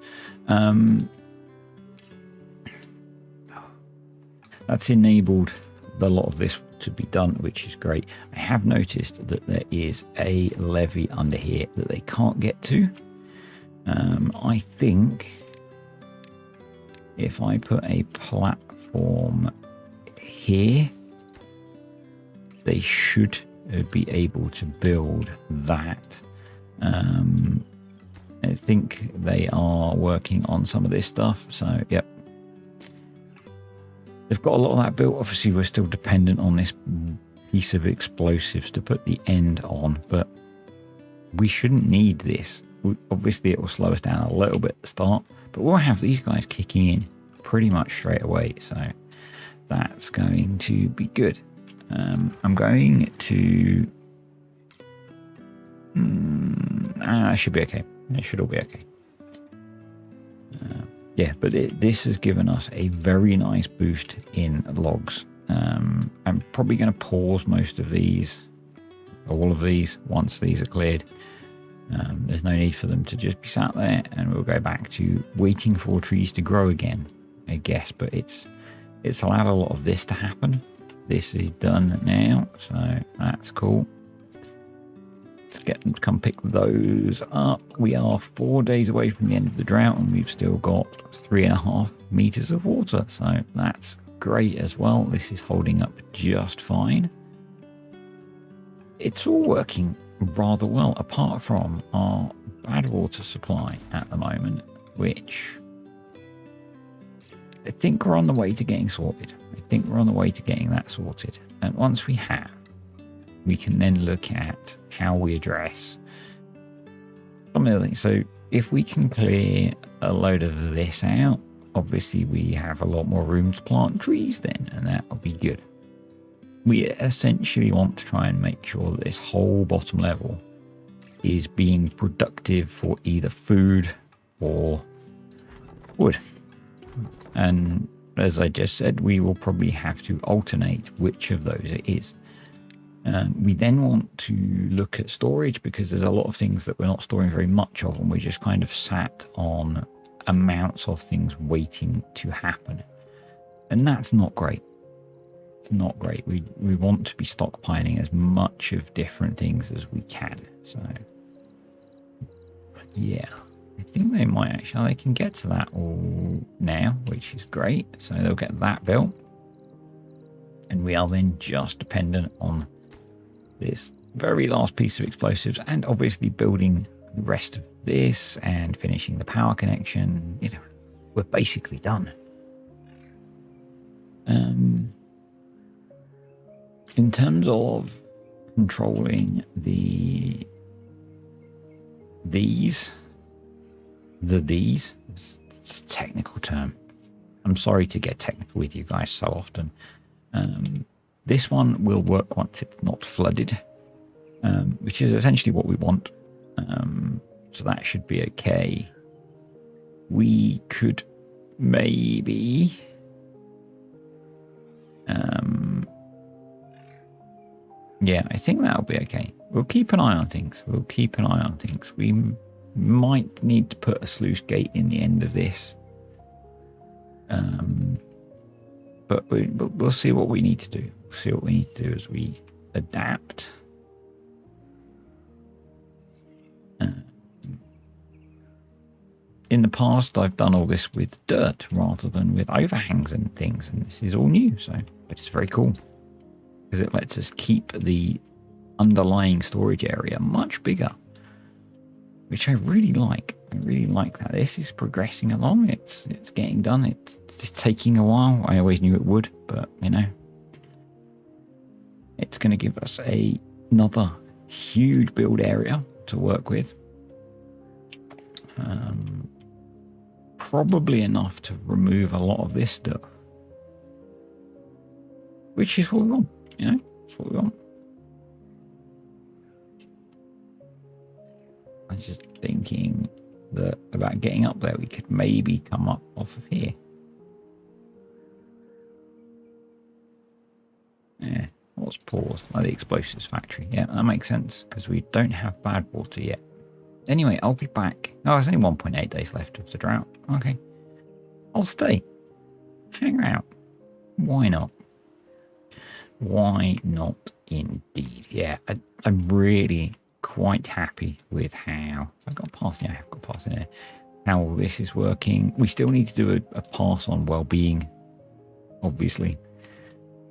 That's enabled a lot of this to be done, which is great. I have noticed that there is a levee under here that they can't get to. I think if I put a platform here, they should be able to build that. I think they are working on some of this stuff, so yep. They've got a lot of that built. Obviously, we're still dependent on this piece of explosives to put the end on, but we shouldn't need this. Obviously, it will slow us down a little bit at the start, but we'll have these guys kicking in pretty much straight away, so that's going to be good. I'm going to... it should be okay. It should all be okay. Yeah, but this has given us a very nice boost in logs. I'm probably going to pause most of these, all of these, once these are cleared. There's no need for them to just be sat there, and we'll go back to waiting for trees to grow again, I guess. But it's allowed a lot of this to happen. This is done now, so that's cool. Let's get them to come pick those up. We are 4 days away from the end of the drought, and we've still got 3.5 meters of water. So that's great as well. This is holding up just fine. It's all working rather well, apart from our bad water supply at the moment, which I think we're on the way to getting sorted. I think we're on the way to getting that sorted. And once we have, we can then look at how we address some of the things. So if we can clear a load of this out, obviously we have a lot more room to plant trees then, and that will be good. We essentially want to try and make sure that this whole bottom level is being productive for either food or wood. And as I just said, we will probably have to alternate which of those it is. We then want to look at storage, because there's a lot of things that we're not storing very much of, and we're just kind of sat on amounts of things waiting to happen. And that's not great. It's not great. We want to be stockpiling as much of different things as we can. So yeah, I think they might actually, they can get to that all now, which is great. So they'll get that built. And we are then just dependent on this very last piece of explosives, and obviously building the rest of this and finishing the power connection. You know, we're basically done. In terms of controlling these, it's a technical term. I'm sorry to get technical with you guys so often. This one will work once it's not flooded, which is essentially what we want. So that should be okay. We could maybe yeah, I think that'll be okay. We'll keep an eye on things. We might need to put a sluice gate in the end of this. But we'll see what we need to do. We'll see what we need to do as we adapt. In the past, I've done all this with dirt rather than with overhangs and things, and this is all new. So, but it's very cool because it lets us keep the underlying storage area much bigger, which I really like. I really like that. This is progressing along. It's getting done. It's just taking a while. I always knew it would, but you know, it's going to give us another huge build area to work with. Probably enough to remove a lot of this stuff, which is what we want. You know, that's what we want. I was just thinking that about getting up there, we could maybe come up off of here. Yeah, what's paused? Like the explosives factory. Yeah, that makes sense because we don't have bad water yet. Anyway, I'll be back. Oh, there's only 1.8 days left of the drought. Okay. I'll stay. Hang out. Why not? Why not indeed? Yeah, I'm really quite happy with how I've got past. Yeah, I've got past in there. How all this is working. We still need to do a pass on well-being, obviously.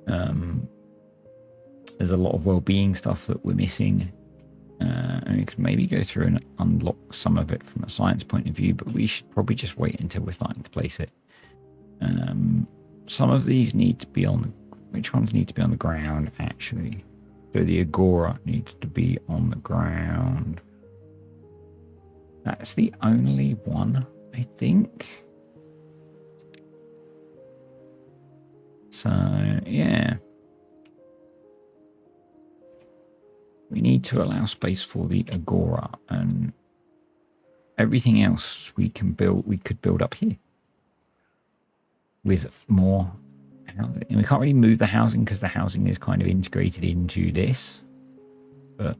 There's a lot of well-being stuff that we're missing. And we could maybe go through and unlock some of it from a science point of view, but we should probably just wait until we're starting to place it. Some of these need to be on, which ones need to be on the ground actually? So the Agora needs to be on the ground. That's the only one, I think. So, yeah. We need to allow space for the Agora, and everything else we can build, we could build up here with more housing. And we can't really move the housing because the housing is kind of integrated into this, but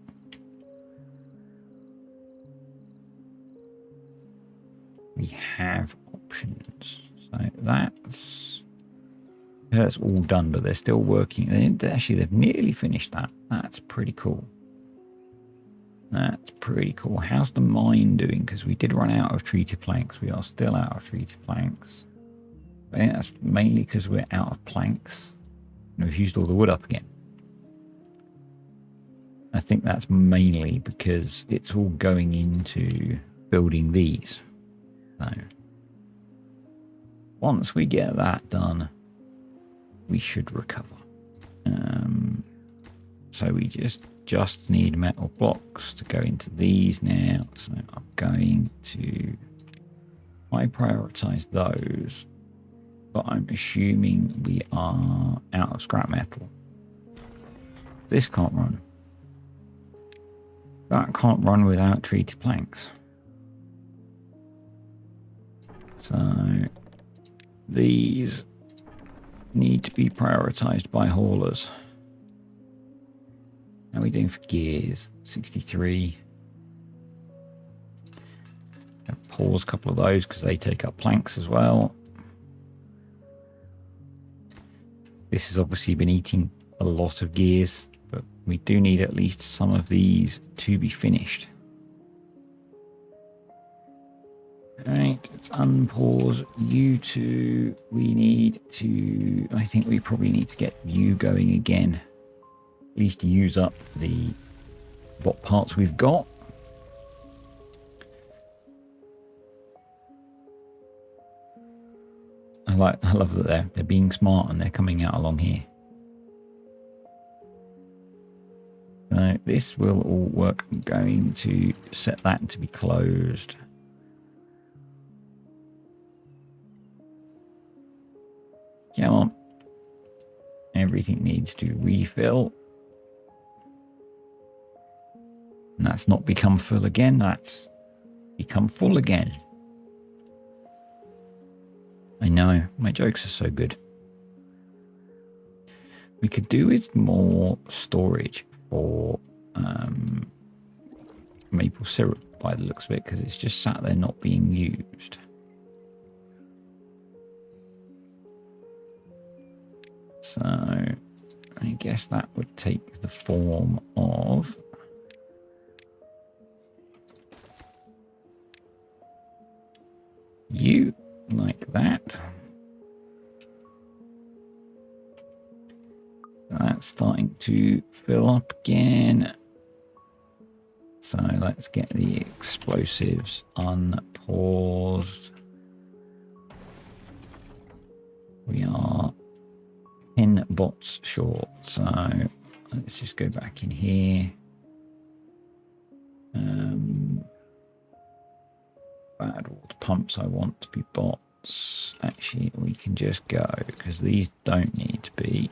we have options. So that's all done, but they're still working. They've nearly finished that. That's pretty cool. That's pretty cool. How's the mine doing? Because we did run out of treated planks. We are still out of treated planks. I think that's mainly because we're out of planks. And we've used all the wood up again. I think that's mainly because it's all going into building these. So once we get that done, we should recover. So we just need metal blocks to go into these now. So I'm going to prioritize those, but I'm assuming we are out of scrap metal. This can't run. That can't run without treated planks. So these need to be prioritized by haulers. How are we doing for gears? 63. I'll pause a couple of those because they take up planks as well. This has obviously been eating a lot of gears, but we do need at least some of these to be finished. Right, let's unpause you two. We need to, I think we probably need to get you going again. At least to use up what parts we've got. I love that they're being smart and they're coming out along here. So this will all work. I'm going to set that to be closed. Come on. Everything needs to refill. And that's not become full again. That's become full again. I know. My jokes are so good. We could do with more storage for maple syrup by the looks of it, because it's just sat there not being used. So I guess that would take the form of you like that. That's starting to fill up again. So let's get the explosives unpaused. We are 10 bots short, so let's just go back in here. Bad water pumps I want to be bots. Actually, we can just go because these don't need to be.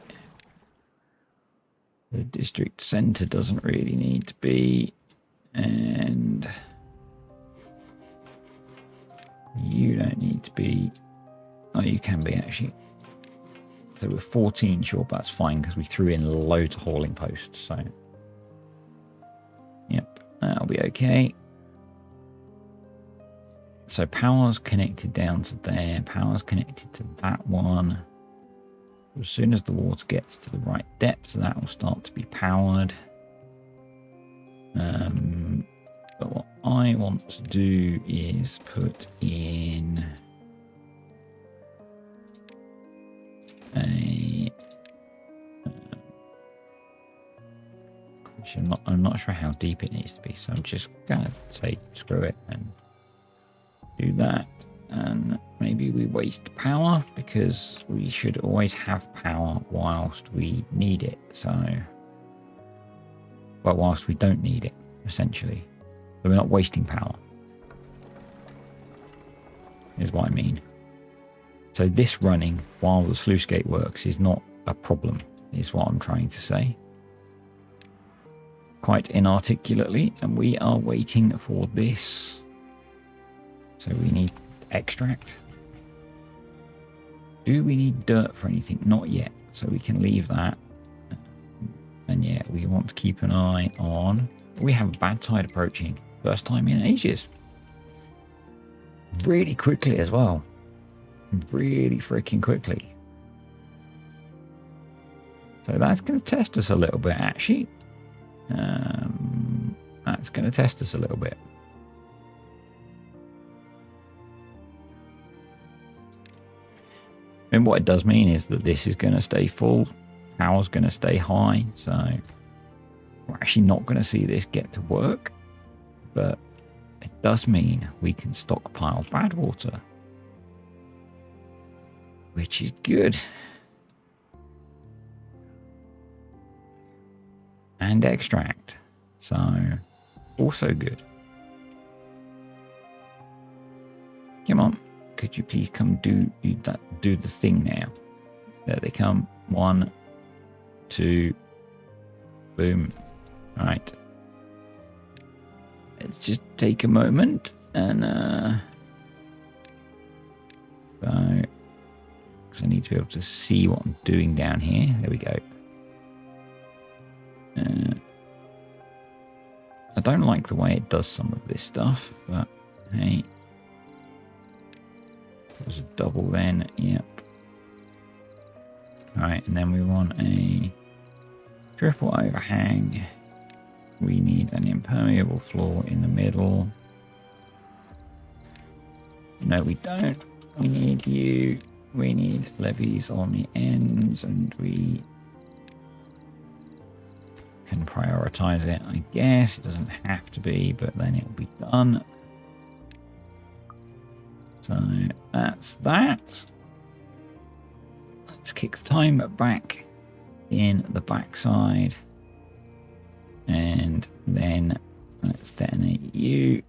The district center doesn't really need to be, and you don't need to be. Oh, you can be actually. So we're 14 short, but that's fine because we threw in loads of hauling posts. So, yep, that'll be okay. So power's connected down to there. Power's connected to that one. As soon as the water gets to the right depth, that will start to be powered. But what I want to do is put in a. I'm not sure how deep it needs to be, so I'm just gonna say screw it and do that. And maybe we waste power because we should always have power whilst we need it. So, well, whilst we don't need it, essentially. So we're not wasting power, is what I mean. So this running while the sluice gate works is not a problem, is what I'm trying to say. Quite inarticulately, and we are waiting for this. So we need extract. Do we need dirt for anything? Not yet, so we can leave that. And yeah, we want to keep an eye on. We have a bad tide approaching. First time in ages. Really quickly as well. Really freaking quickly. So that's going to test us a little bit, actually. That's that's going to test us a little bit. And what it does mean is that this is going to stay full, power's going to stay high, so we're actually not going to see this get to work, but it does mean we can stockpile bad water, which is good. And extract, so also good. Come on, could you please come do the thing now? There they come. 1, 2, boom. All right. Let's just take a moment and so, 'cause I need to be able to see what I'm doing down here. There we go. I don't like the way it does some of this stuff, but hey. There's a double then, yep. Alright, and then we want a triple overhang. We need an impermeable floor in the middle. No, we don't. We need you. We need levees on the ends, and we can prioritize it, I guess. It doesn't have to be, but then it'll be done. So that's that. Let's kick the timer back in the backside. And then let's detonate you.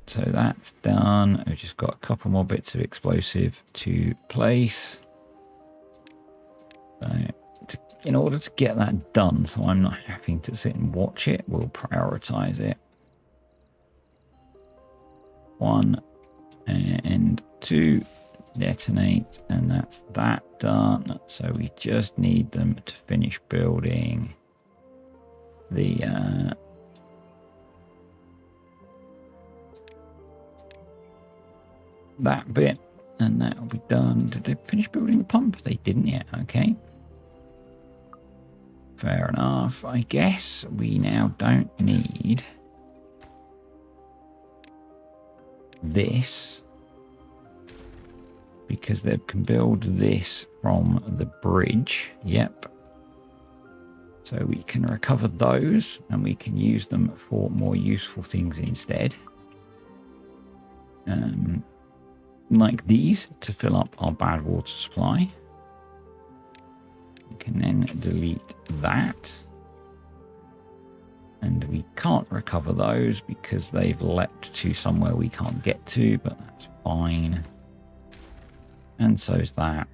So that's done. We've just got a couple more bits of explosive to place. So in order to get that done, so I'm not having to sit and watch it, we'll prioritize it. 1 and 2, detonate, and that's that done. So we just need them to finish building the that bit, and that'll be done. Did they finish building the pump? They didn't yet. Okay. Fair enough. I guess we now don't need this because they can build this from the bridge. Yep. So we can recover those and we can use them for more useful things instead. Like these to fill up our bad water supply. We can then delete that. And we can't recover those because they've leapt to somewhere we can't get to, but that's fine. And so's that.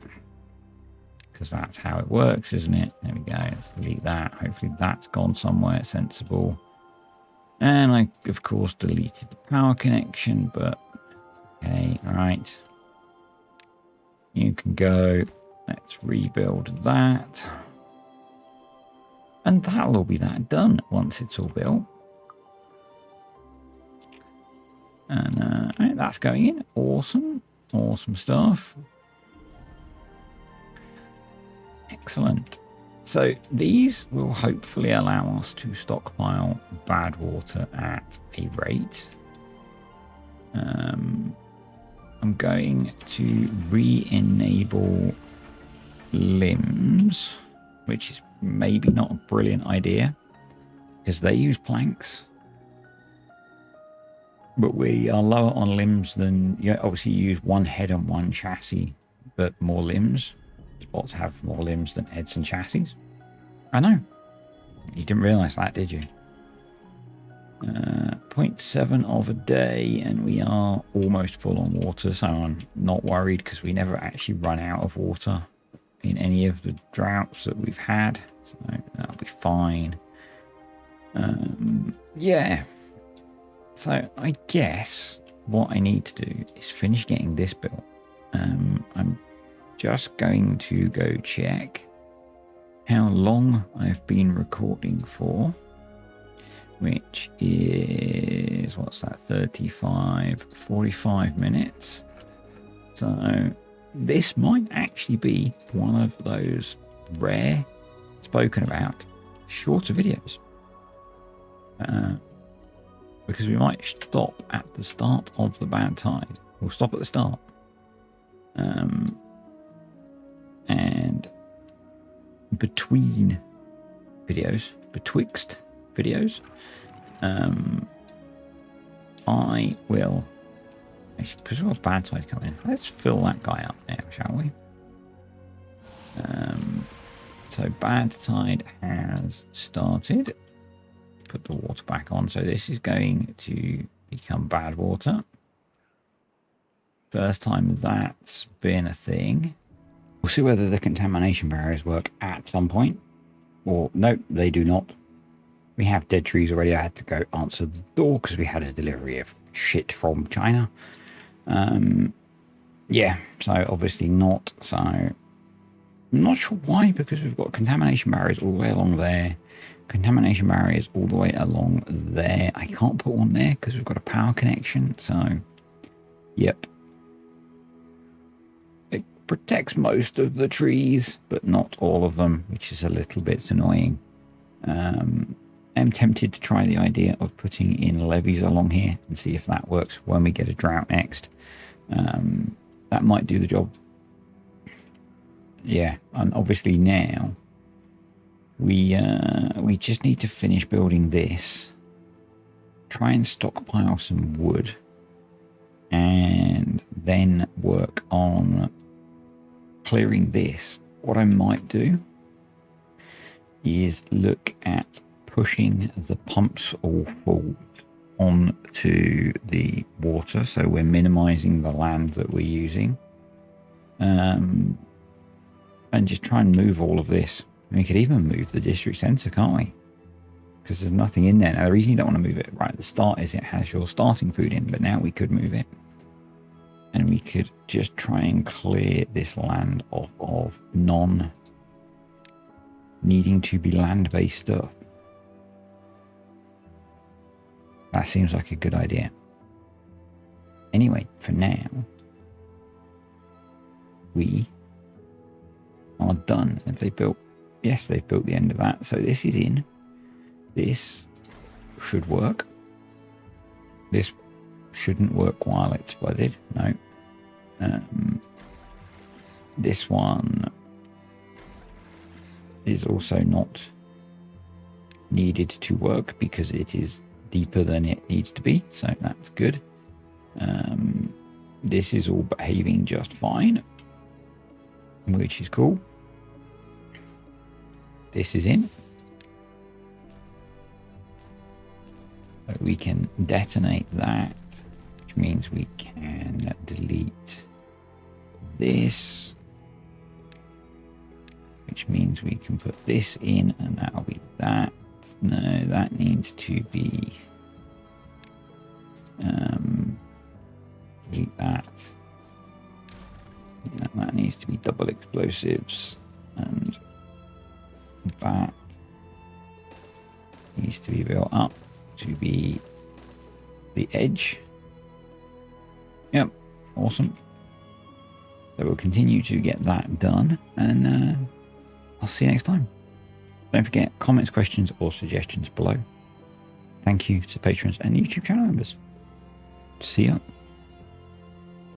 Because that's how it works, isn't it? There we go. Let's delete that. Hopefully that's gone somewhere sensible. And I, of course, deleted the power connection, but okay, all right. You can go. Let's rebuild that. And that'll all be that done once it's all built. And that's going in. Awesome. Awesome stuff. Excellent. So these will hopefully allow us to stockpile bad water at a rate. I'm going to re-enable limbs, which is maybe not a brilliant idea because they use planks. But we are lower on limbs than, you know, obviously you use one head and one chassis, but more limbs. Spots have more limbs than heads and chassis. I know. You didn't realize that, did you? 0.7 of a day, and we are almost full on water, so I'm not worried because we never actually run out of water in any of the droughts that we've had, so that'll be fine. Yeah, so I guess what I need to do is finish getting this built. I'm just going to go check how long I've been recording for, which is, what's that, 45 minutes. So this might actually be one of those rare, spoken about, shorter videos. because we might stop at the start of the bad tide. We'll stop at the start. And between videos, betwixt videos, I will actually, because we've got bad tide coming. Let's fill that guy up now, shall we? So bad tide has started. Put the water back on. So this is going to become bad water. First time that's been a thing. We'll see whether the contamination barriers work at some point. Or no, they do not. We have dead trees already. I had to go answer the door because we had a delivery of shit from China. Yeah, so obviously not. So I'm not sure why, because we've got contamination barriers all the way along there. Contamination barriers all the way along there. I can't put one there because we've got a power connection. So, yep. It protects most of the trees, but not all of them, which is a little bit annoying. I'm tempted to try the idea of putting in levees along here and see if that works when we get a drought next. That might do the job. Yeah, and obviously now we just need to finish building this, try and stockpile some wood, and then work on clearing this. What I might do is look at pushing the pumps all forward onto the water, so we're minimizing the land that we're using, and just try and move all of this. We could even move the district centre, can't we? Because there's nothing in there. Now, the reason you don't want to move it right at the start is it has your starting food in, but now we could move it. And we could just try and clear this land off of non-needing to be land-based stuff. That seems like a good idea. Anyway, for now, we are done. Have they built? Yes, they've built the end of that. So this is in. This should work. This shouldn't work while it's flooded. No. This one is also not needed to work because it is deeper than it needs to be. So that's good. This is all behaving just fine, which is cool. This is in. So we can detonate that, which means we can delete this, which means we can put this in, and that'll be that. No, that needs to be delete that. Yeah, that needs to be double explosives, and that needs to be built up to be the edge. Yep, awesome. So we'll continue to get that done, and I'll see you next time. Don't forget, comments, questions, or suggestions below. Thank you to patrons and YouTube channel members. See ya.